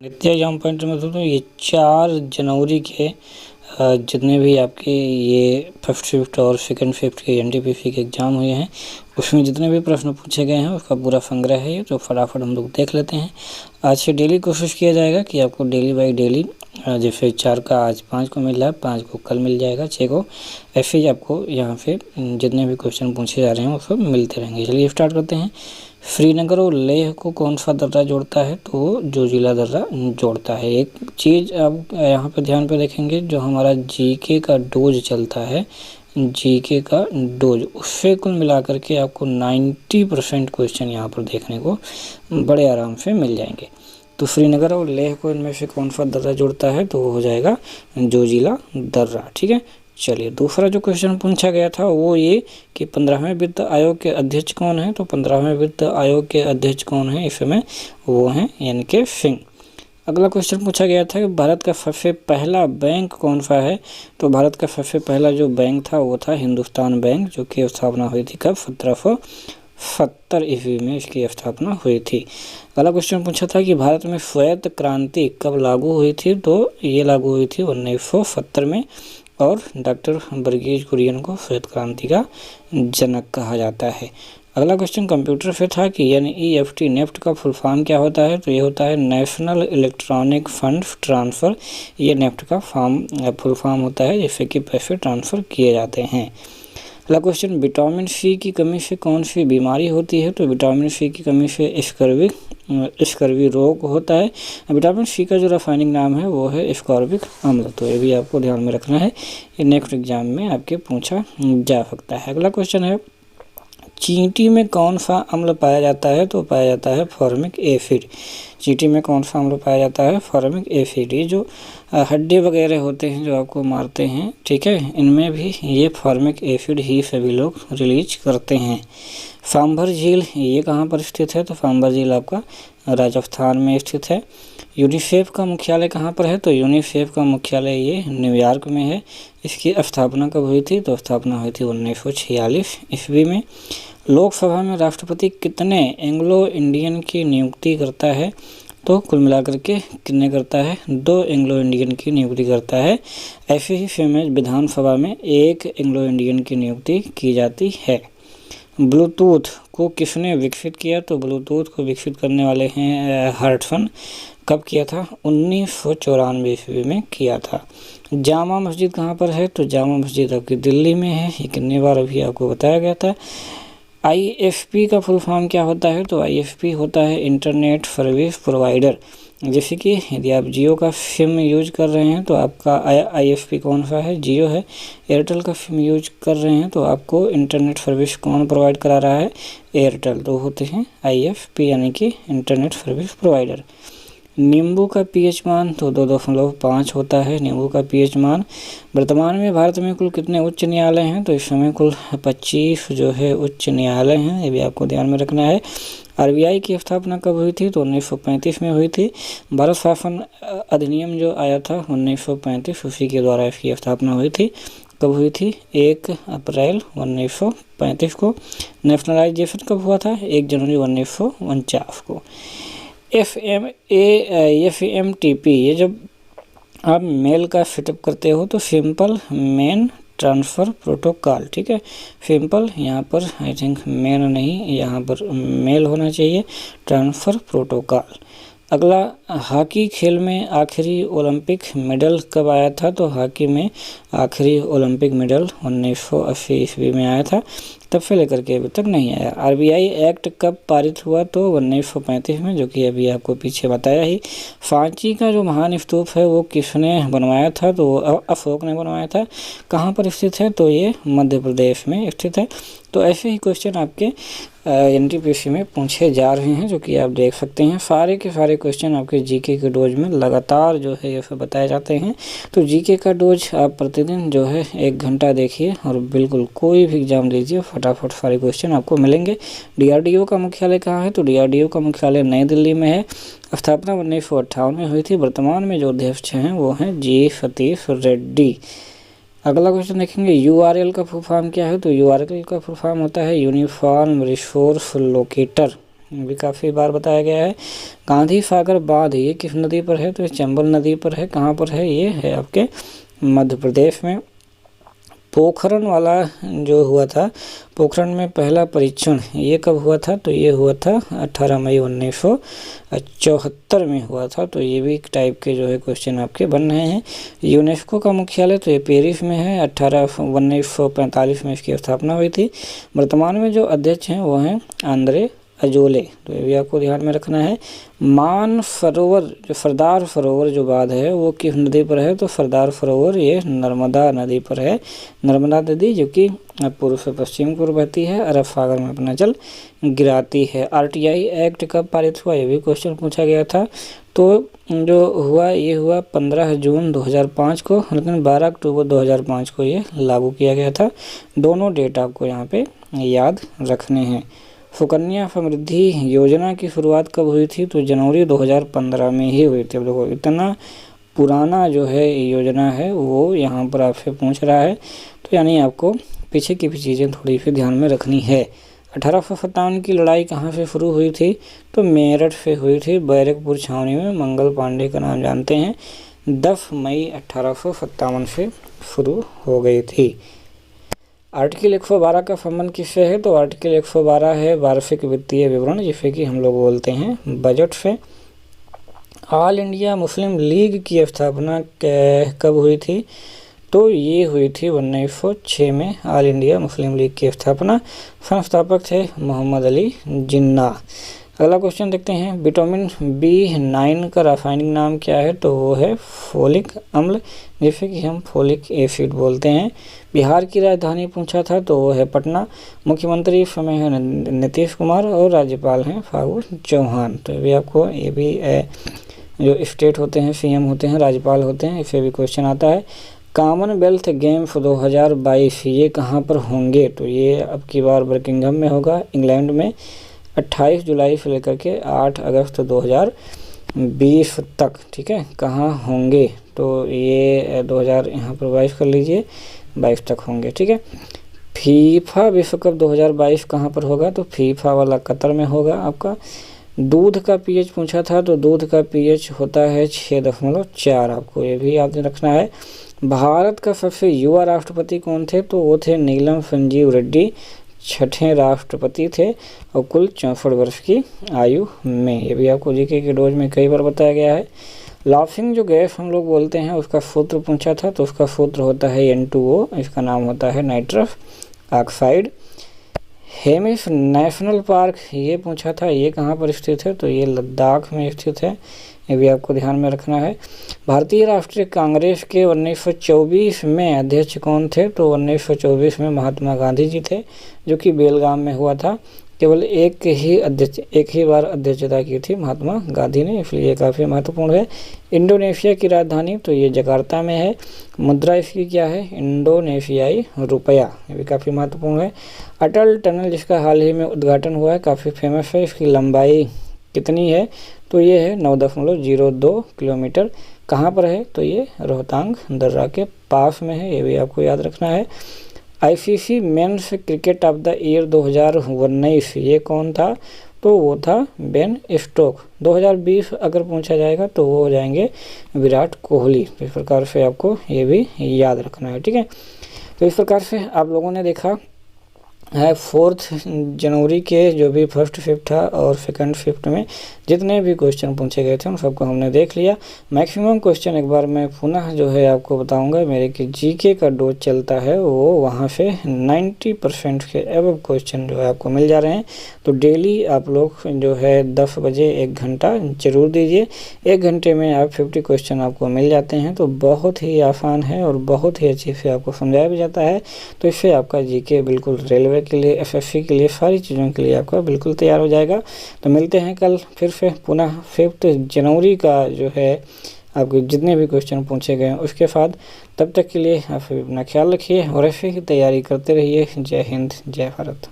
नित्य exam point में दोस्तों ये 4 जनवरी के जितने भी आपके ये फर्स्ट शिफ्ट और सेकंड शिफ्ट के एनटीपीसी के एग्ज़ाम हुए हैं उसमें जितने भी प्रश्न पूछे गए हैं उसका पूरा संग्रह है ये, तो फटाफट हम लोग देख लेते हैं। आज से डेली कोशिश किया जाएगा कि आपको डेली बाई डेली जैसे 4 का आज 5 को मिल रहा है, 5 को कल मिल जाएगा, 6 को, ऐसे ही आपको यहाँ पे जितने भी क्वेश्चन पूछे जा रहे हैं वो सब मिलते रहेंगे। चलिए स्टार्ट करते हैं। श्रीनगर और लेह को कौन सा दर्रा जोड़ता है? तो जोजिला दर्रा जोड़ता है। एक चीज़ आप यहाँ पे ध्यान पे देखेंगे, जो हमारा जीके का डोज चलता है, जीके का डोज, उससे कुल मिलाकर के आपको 90% क्वेश्चन यहाँ पर देखने को बड़े आराम से मिल जाएंगे। तो श्रीनगर और लेह को इनमें से कौन सा दर्रा जोड़ता है? तो वो हो जाएगा जोजिला दर्रा। ठीक है, चलिए दूसरा जो क्वेश्चन पूछा गया था वो ये कि 15वें वित्त आयोग के अध्यक्ष कौन है? तो 15वें वित्त आयोग के अध्यक्ष कौन है इस समय? वो हैं एन.के. सिंह। अगला क्वेश्चन पूछा गया था कि भारत का सबसे पहला बैंक कौन सा है? तो भारत का सबसे पहला जो बैंक था वो था हिंदुस्तान बैंक, जो की स्थापना हुई थी कब? 1770 ईस्वी में इसकी स्थापना हुई थी। अगला क्वेश्चन पूछा था कि भारत में श्वेत क्रांति कब लागू हुई थी? तो ये लागू हुई थी 1970 में, और डॉक्टर वर्गीज कुरियन को श्वेत क्रांति का जनक कहा जाता है। अगला क्वेश्चन कंप्यूटर से था कि एनईएफटी नेफ्ट का फुल फॉर्म क्या होता है? तो ये होता है नेशनल इलेक्ट्रॉनिक फंड ट्रांसफ़र। ये नेफ्ट का फुल फॉर्म होता है जिससे कि पैसे ट्रांसफ़र किए जाते हैं। अगला क्वेश्चन विटामिन सी की कमी से कौन सी बीमारी होती है? तो विटामिन सी की कमी से स्कर्वी रोग होता है। विटामिन सी का जो रासायनिक नाम है वो है स्कॉर्बिक अम्ल। तो ये भी आपको ध्यान में रखना है, ये नेक्स्ट एग्जाम में आपके पूछा जा सकता है। अगला क्वेश्चन है चींटी में कौन सा अम्ल पाया जाता है? तो पाया जाता है फॉर्मिक एसिड। चींटी में कौन सा अम्ल पाया जाता है? Formic acid. ये जो हड्डी वगैरह होते हैं जो आपको मारते हैं, ठीक है, इनमें भी ये फॉर्मिक एसिड ही सभी लोग रिलीज करते हैं। सांभर झील ये कहाँ पर स्थित है? तो सांभर झील आपका राजस्थान में स्थित है। यूनिसेफ का मुख्यालय कहाँ पर है? तो यूनिसेफ का मुख्यालय ये न्यूयॉर्क में है। इसकी स्थापना कब हुई थी? तो स्थापना हुई थी 1946 ईस्वी में। लोकसभा में राष्ट्रपति कितने एंग्लो इंडियन की नियुक्ति करता है? तो कुल मिलाकर के कितने करता है? 2 एंग्लो इंडियन की नियुक्ति करता है। ऐसे ही फेमस विधानसभा में 1 एंग्लो इंडियन की नियुक्ति की जाती है। ब्लूटूथ को किसने विकसित किया? तो ब्लूटूथ को विकसित करने वाले हैं हर्टसन। कब किया था? 1994 ईस्वी में किया था। जामा मस्जिद कहाँ पर है? तो जामा मस्जिद आपकी दिल्ली में है। ये कितनी बार अभी आपको बताया गया था। आईएसपी का फुल फॉर्म क्या होता है? तो आईएसपी होता है इंटरनेट सर्विस प्रोवाइडर। जैसे कि यदि आप जियो का सिम यूज कर रहे हैं तो आपका आईएसपी कौन सा है? जियो है। एयरटेल का सिम यूज कर रहे हैं तो आपको इंटरनेट सर्विस कौन प्रोवाइड करा रहा है? एयरटेल। तो होते हैं आईएसपी यानी कि इंटरनेट सर्विस प्रोवाइडर। नींबू का पीएच मान तो 2.5 होता है नींबू का पीएच मान। वर्तमान में भारत में कुल कितने उच्च न्यायालय हैं? तो इस समय कुल 25 जो है उच्च न्यायालय हैं, ये भी आपको ध्यान में रखना है। आरबीआई की स्थापना कब हुई थी? तो 1935 में हुई थी। भारत शासन अधिनियम जो आया था 1935, उसी के द्वारा इसकी स्थापना हुई थी। कब हुई थी? 1 अप्रैल 1935 को। नेशनलाइजेशन कब हुआ था? 1 जनवरी 1949 को। FMTP ये जब आप मेल का सेटअप करते हो तो सिंपल मेन ट्रांसफ़र प्रोटोकॉल, ठीक है, सिंपल, यहाँ पर आई थिंक मेन नहीं, यहाँ पर मेल होना चाहिए, ट्रांसफ़र प्रोटोकॉल। अगला हॉकी खेल में आखिरी ओलंपिक मेडल कब आया था? तो हॉकी में आखिरी ओलंपिक मेडल 1980 ईस्वी में आया था, तब से लेकर के अभी तक नहीं आया। आरबीआई एक्ट कब पारित हुआ? तो 1935 में, जो कि अभी आपको पीछे बताया ही। सांची का जो महान स्तूप है वो किसने बनवाया था? तो अशोक ने बनवाया था। कहाँ पर स्थित है? तो ये मध्य प्रदेश में स्थित है। तो ऐसे ही क्वेश्चन आपके एनटीपीसी में पूछे जा रहे हैं, जो कि आप देख सकते हैं। सारे के सारे क्वेश्चन आपके जीके के डोज में लगातार जो है ये सब बताए जाते हैं। तो जीके का डोज आप प्रतिदिन जो है 1 घंटा देखिए और बिल्कुल कोई भी एग्जाम दीजिए, फटाफट सारे क्वेश्चन आपको मिलेंगे। डीआरडीओ का मुख्यालय कहाँ है? तो डीआरडीओ का मुख्यालय नई दिल्ली में है। स्थापना 1958 में हुई थी। वर्तमान में जो अध्यक्ष हैं वो हैं जी सतीश रेड्डी। अगला क्वेश्चन देखेंगे यूआरएल का फुल फॉर्म क्या है? तो यूआरएल का फुल फॉर्म होता है यूनिफॉर्म रिसोर्स लोकेटर। भी काफ़ी बार बताया गया है। गांधी सागर बांध ये किस नदी पर है? तो ये चंबल नदी पर है। कहाँ पर है? ये है आपके मध्य प्रदेश में। पोखरण वाला जो हुआ था, पोखरण में पहला परीक्षण ये कब हुआ था? तो ये हुआ था 18 मई 1974 में हुआ था। तो ये भी एक टाइप के जो है क्वेश्चन आपके बन रहे हैं। यूनेस्को का मुख्यालय तो ये पेरिस में है। 1945 में इसकी स्थापना हुई थी। वर्तमान में जो अध्यक्ष हैं वो हैं आंद्रे अजोले। तो ये भी आपको ध्यान में रखना है। मानसरोवर जो सरदार सरोवर जो बांध है वो किस नदी पर है? तो सरदार सरोवर ये नर्मदा नदी पर है। नर्मदा नदी जो कि पूर्व से पश्चिम को बहती है, अरब सागर में अपना जल गिराती है। आरटीआई एक्ट कब पारित हुआ? ये भी क्वेश्चन पूछा गया था। तो जो हुआ ये हुआ 15 जून 2005 को, लेकिन 12 अक्टूबर 2005 को ये लागू किया गया था। दोनों डेट आपको यहाँ पे याद रखने हैं। सुकन्या समृद्धि योजना की शुरुआत कब हुई थी? तो जनवरी 2015 में ही हुई थी। अब देखो इतना पुराना जो है योजना है वो यहाँ पर आपसे पूछ रहा है, तो यानी आपको पीछे की भी चीज़ें थोड़ी सी ध्यान में रखनी है। 1857 की लड़ाई कहाँ से शुरू हुई थी? तो मेरठ से हुई थी, बैरकपुर छावनी में। मंगल पांडे का नाम जानते हैं। 10 मई 1857 से शुरू हो गई थी। आर्टिकल 112 का संबंध किससे है? तो आर्टिकल 112 है वार्षिक वित्तीय विवरण, जिसे कि हम लोग बोलते हैं बजट से। ऑल इंडिया मुस्लिम लीग की स्थापना कब हुई थी? तो ये हुई थी 1906 में ऑल इंडिया मुस्लिम लीग की स्थापना। संस्थापक थे मोहम्मद अली जिन्ना। अगला क्वेश्चन देखते हैं। विटामिन B9 का रासायनिक नाम क्या है? तो वो है फोलिक अम्ल, जिसे कि हम फोलिक एसिड बोलते हैं। बिहार की राजधानी पूछा था तो वो है पटना। मुख्यमंत्री इस समय है नीतीश कुमार और राज्यपाल हैं फागू चौहान। तो ये भी आपको ये भी जो स्टेट होते हैं सीएम होते हैं, राज्यपाल होते हैं, इसे भी क्वेश्चन आता है। कॉमनवेल्थ गेम्स 2022 ये कहाँ पर होंगे? तो ये अब की बार बर्मिंघम में होगा, इंग्लैंड में। 28 जुलाई से लेकर के 8 अगस्त 2020 तक, ठीक है, कहाँ होंगे? तो ये 2000 यहाँ पर 22 कर लीजिए, 22 तक होंगे, ठीक है। फीफा विश्व कप 2022 कहाँ पर होगा? तो फीफा वाला कतर में होगा आपका। दूध का पीएच पूछा था तो दूध का पीएच होता है 6.4, आपको ये भी याद रखना है। भारत का सबसे युवा राष्ट्रपति कौन थे? तो वो थे नीलम संजीव रेड्डी, 6ठे राष्ट्रपति थे और कुल 64 वर्ष की आयु में। ये भी आपको जीके के डोज में कई बार बताया गया है। लाफिंग जो गैस हम लोग बोलते हैं उसका सूत्र पूछा था तो उसका सूत्र होता है N2O, इसका नाम होता है nitrous oxide. Hemis national park ये पूछा था, ये कहाँ पर स्थित है? तो ये लद्दाख में स्थित है, ये भी आपको ध्यान में रखना है। भारतीय राष्ट्रीय कांग्रेस के 1924 में अध्यक्ष कौन थे? तो 1924 में महात्मा गांधी जी थे, जो कि बेलगाम में हुआ था। केवल एक ही बार अध्यक्षता की थी महात्मा गांधी ने, इसलिए काफ़ी महत्वपूर्ण है। इंडोनेशिया की राजधानी तो ये जकार्ता में है। मुद्रा इसकी क्या है? इंडोनेशियाई रुपया, ये भी काफ़ी महत्वपूर्ण है। अटल टनल जिसका हाल ही में उद्घाटन हुआ है, काफ़ी फेमस है। इसकी लंबाई कितनी है? तो ये है 9.02 किलोमीटर। कहाँ पर है? तो ये रोहतांग दर्रा के पास में है, ये भी आपको याद रखना है। ICC men's cricket of the year 2019 ये कौन था? तो वो था बेन स्टोक। 2020 अगर पूछा जाएगा तो वो हो जाएंगे विराट कोहली। तो इस प्रकार से आपको ये भी याद रखना है, ठीक है। तो इस प्रकार से आप लोगों ने देखा है 4 जनवरी के जो भी फर्स्ट शिफ्ट था और सेकंड शिफ्ट में जितने भी क्वेश्चन पूछे गए थे उन सबको हमने देख लिया। मैक्सिमम क्वेश्चन एक बार मैं पुनः जो है आपको बताऊंगा, मेरे की जीके का डोज चलता है वो वहाँ से 90% के एबव क्वेश्चन जो है आपको मिल जा रहे हैं। तो डेली आप लोग जो है 10 बजे 1 घंटा जरूर दीजिए। 1 घंटे में आप 50 क्वेश्चन आपको मिल जाते हैं, तो बहुत ही आसान है और बहुत ही अच्छे से आपको समझाया भी जाता है। तो इससे आपका जीके बिल्कुल रेलवे के लिए, एसएससी के लिए, सारी चीज़ों के लिए आपका बिल्कुल तैयार हो जाएगा। तो मिलते हैं कल फिर से पुनः 5 जनवरी का जो है आपके जितने भी क्वेश्चन पूछे गए हैं उसके साथ। तब तक के लिए आप अपना ख्याल रखिए और ऐसे ही तैयारी करते रहिए। जय हिंद, जय भारत।